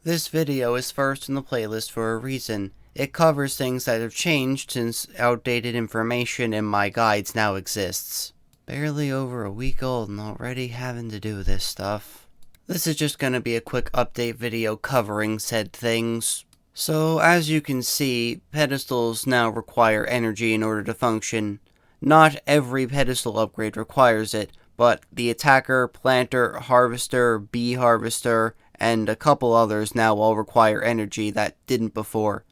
This video is first in the playlist for a reason. It covers things that have changed since outdated information in my guides now exists. Barely over a week old and already having to do this stuff. This is just gonna be a quick update video covering said things. So as you can see, pedestals now require energy in order to function. Not every pedestal upgrade requires it, but the attacker, planter, harvester, bee harvester, and a couple others now all require energy that didn't before.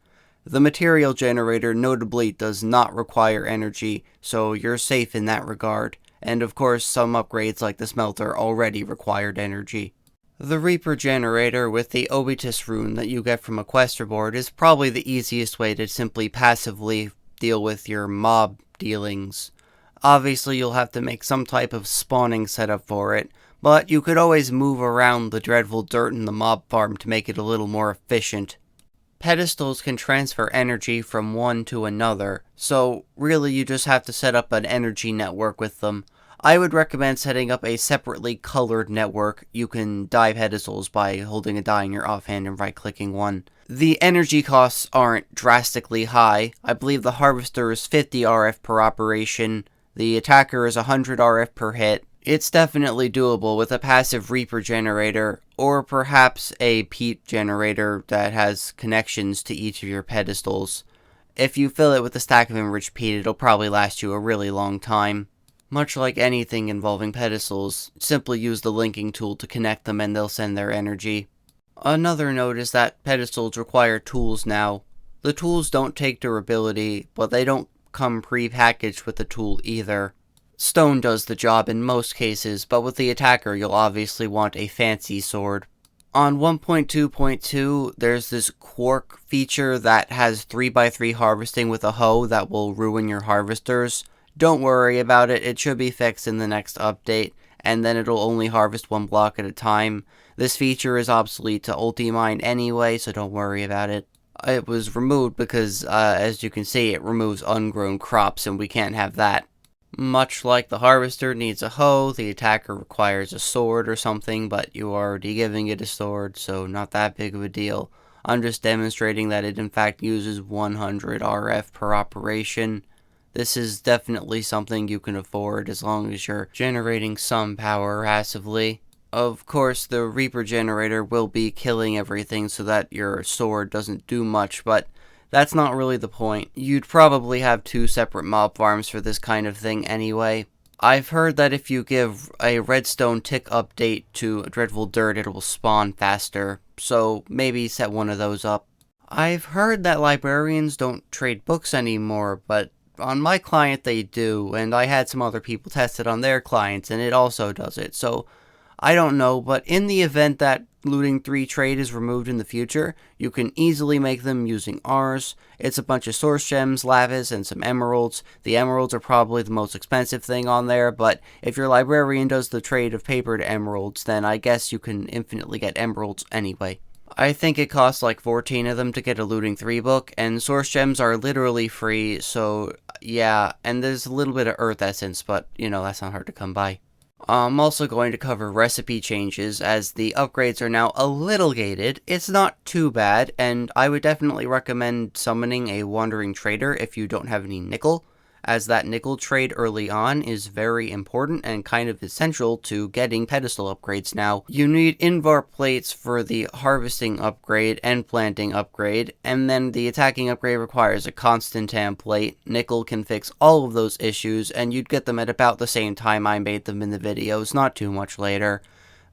The material generator notably does not require energy, so you're safe in that regard, and of course some upgrades like the smelter already required energy. The Reaper generator with the Obitus rune that you get from a quest reward is probably the easiest way to simply passively deal with your mob dealings. Obviously you'll have to make some type of spawning setup for it, but you could always move around the dreadful dirt in the mob farm to make it a little more efficient. Pedestals can transfer energy from one to another, so really you just have to set up an energy network with them. I would recommend setting up a separately colored network. You can dye pedestals by holding a die in your offhand and right-clicking one. The energy costs aren't drastically high. I believe the harvester is 50 RF per operation. The attacker is 100 RF per hit. It's definitely doable with a passive Reaper generator, or perhaps a peat generator that has connections to each of your pedestals. If you fill it with a stack of enriched peat, it'll probably last you a really long time. Much like anything involving pedestals, simply use the linking tool to connect them and they'll send their energy. Another note is that pedestals require tools now. The tools don't take durability, but they don't come pre-packaged with the tool either. Stone does the job in most cases, but with the attacker you'll obviously want a fancy sword. On 1.2.2, there's this quark feature that has 3x3 harvesting with a hoe that will ruin your harvesters. Don't worry about it, it should be fixed in the next update, and then it'll only harvest one block at a time. This feature is obsolete to ulti-mine anyway, so don't worry about it. It was removed because, as you can see, it removes ungrown crops, and we can't have that. Much like the harvester needs a hoe, the attacker requires a sword or something, but you're already giving it a sword, so not that big of a deal. I'm just demonstrating that it in fact uses 100 RF per operation. This is definitely something you can afford as long as you're generating some power passively. Of course, the Reaper generator will be killing everything so that your sword doesn't do much, but that's not really the point. You'd probably have two separate mob farms for this kind of thing anyway. I've heard that if you give a redstone tick update to Dreadful Dirt, it will spawn faster, so maybe set one of those up. I've heard that librarians don't trade books anymore, but on my client they do, and I had some other people test it on their clients, and it also does it, so I don't know, but in the event that Looting 3 trade is removed in the future, you can easily make them using ours. It's a bunch of source gems, lavas, and some emeralds. The emeralds are probably the most expensive thing on there, but if your librarian does the trade of paper to emeralds, then I guess you can infinitely get emeralds anyway. I think it costs like 14 of them to get a Looting 3 book, and source gems are literally free, so yeah, and there's a little bit of earth essence, but you know, that's not hard to come by. I'm also going to cover recipe changes, as the upgrades are now a little gated. It's not too bad, and I would definitely recommend summoning a Wandering Trader if you don't have any nickel, as that nickel trade early on is very important and kind of essential to getting pedestal upgrades now. You need invar plates for the harvesting upgrade and planting upgrade, and then the attacking upgrade requires a Constantan plate. Nickel can fix all of those issues, and you'd get them at about the same time I made them in the videos, not too much later.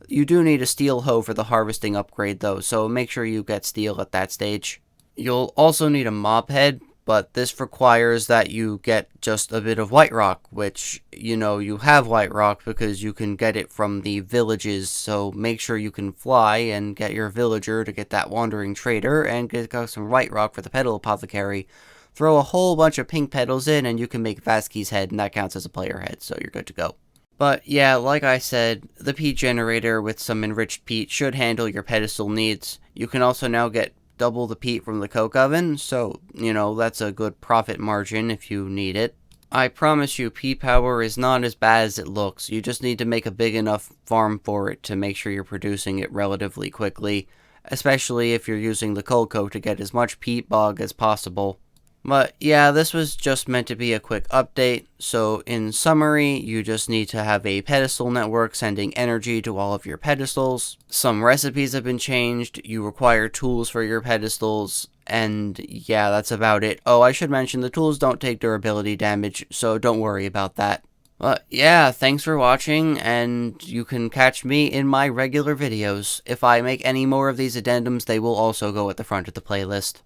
You do need a steel hoe for the harvesting upgrade though, so make sure you get steel at that stage. You'll also need a mob head, but this requires that you get just a bit of white rock, which, you know, you have white rock because you can get it from the villages, so make sure you can fly and get your villager to get that Wandering Trader and get some white rock for the Petal Apothecary. Throw a whole bunch of pink petals in and you can make Vasky's head, and that counts as a player head, so you're good to go. But yeah, like I said, the peat generator with some enriched peat should handle your pedestal needs. You can also now get double the peat from the coke oven, so, you know, that's a good profit margin if you need it. I promise you, peat power is not as bad as it looks. You just need to make a big enough farm for it to make sure you're producing it relatively quickly. especially if you're using the cold coat to get as much peat bog as possible. But yeah, this was just meant to be a quick update. So in summary, you just need to have a pedestal network sending energy to all of your pedestals. Some recipes have been changed. You require tools for your pedestals. And yeah, that's about it. Oh, I should mention the tools don't take durability damage, so don't worry about that. But yeah, thanks for watching, and you can catch me in my regular videos. If I make any more of these addendums, they will also go at the front of the playlist.